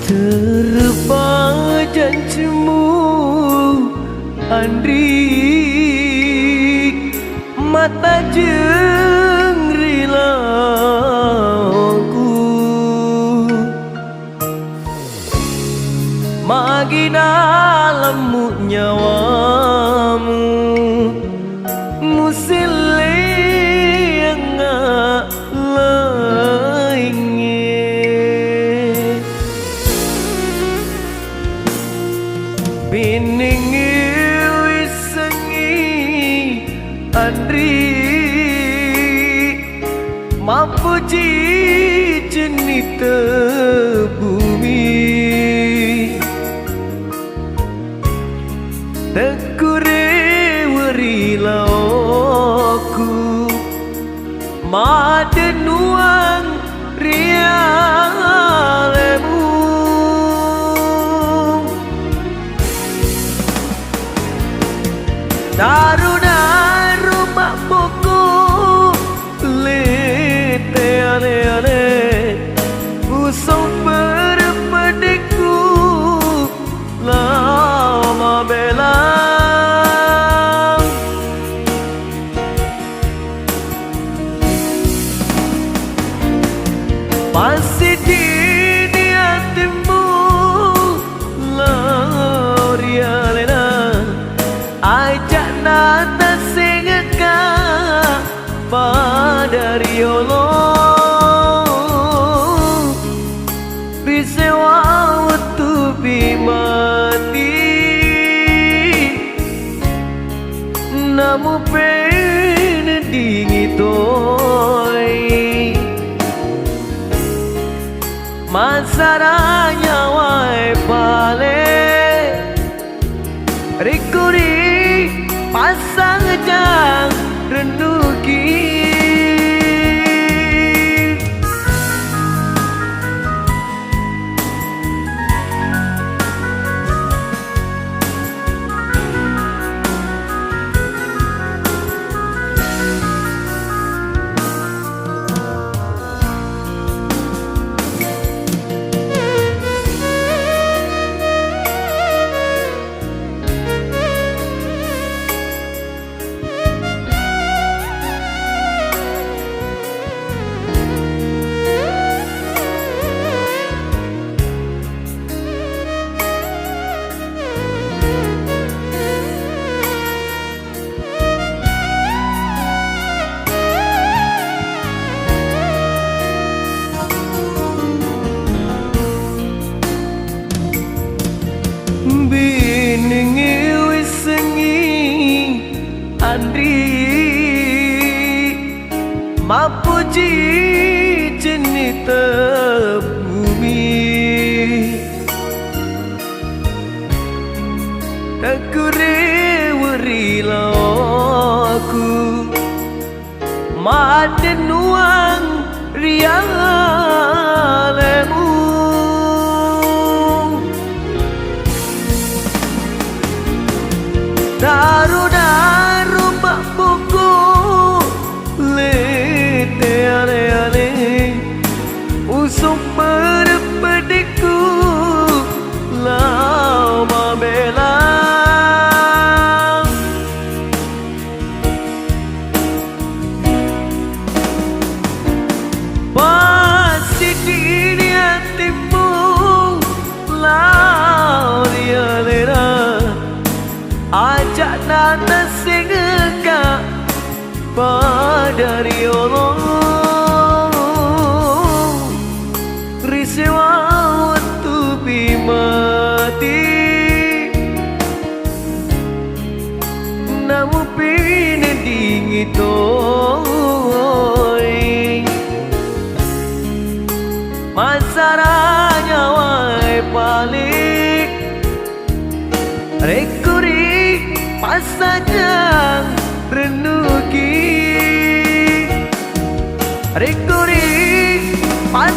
Terlepas janjimu Andri, mata jengrila aku magina lemuk nyawamu musile ngak lainnya biningi wisengi Andri mampu jenita bumi tekure werilaku madenuang rialemu taruna rumah buku lete ale-ale usung berpediku lama belang masih di hatimu lorialena ajak nata singaka pada riolo bisewa waktu bimati namu pen dingitoi masaranya wae pale rikuri pasang jang renduki biningi wisengi Andri mampu jenita bumi tekure werilaku madenuang rialemu taruna rumah buku lete ale-ale usung berpediku lama belang pasti di hatimu larialera ajak nana singaka pada riolo risewa waktu bimati namu pine dingitoi masaranya wae palik rekuri pasajang renuki rekuri pas